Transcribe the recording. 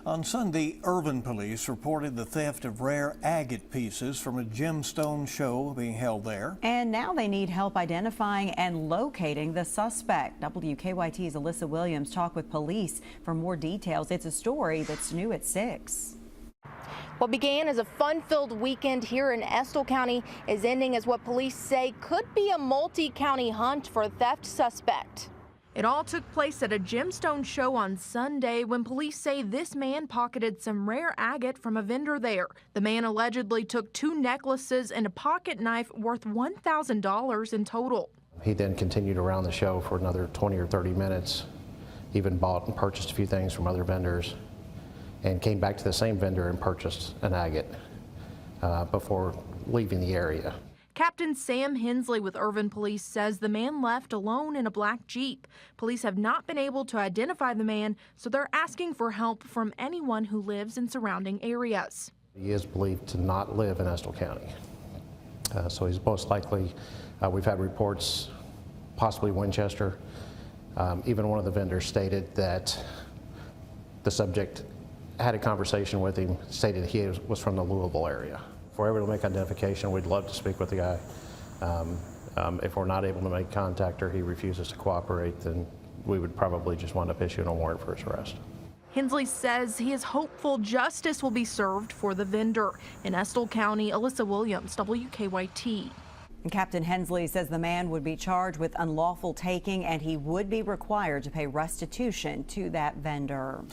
On Sunday, Irvine police reported the theft of rare agate pieces from a gemstone show being held there. And now they need help identifying and locating the suspect. WKYT's Alyssa Williams talked with police for more details. It's a story that's new at 6. What began as a fun-filled weekend here in Estill County is ending as what police say could be a multi-county hunt for a theft suspect. It all took place at a gemstone show on Sunday when police say this man pocketed some rare agate from a vendor there. The man allegedly took 2 necklaces and a pocket knife worth $1,000 in total. He then continued around the show for another 20 or 30 minutes, even bought and purchased a few things from other vendors, and came back to the same vendor and purchased an agate before leaving the area. Captain Sam Hensley with Irvine Police says the man left alone in a black Jeep. Police have not been able to identify the man, so they're asking for help from anyone who lives in surrounding areas. He is believed to not live in Estill County, so he's most likely, we've had reports, possibly Winchester. Even one of the vendors stated that the subject had a conversation with him, stated he was from the Louisville area. If we're able to make identification, we'd love to speak with the guy. If we're not able to make contact or he refuses to cooperate, then we would probably just wind up issuing a warrant for his arrest. Hensley says he is hopeful justice will be served for the vendor. In Estill County, Alyssa Williams, WKYT. Captain Hensley says the man would be charged with unlawful taking and he would be required to pay restitution to that vendor.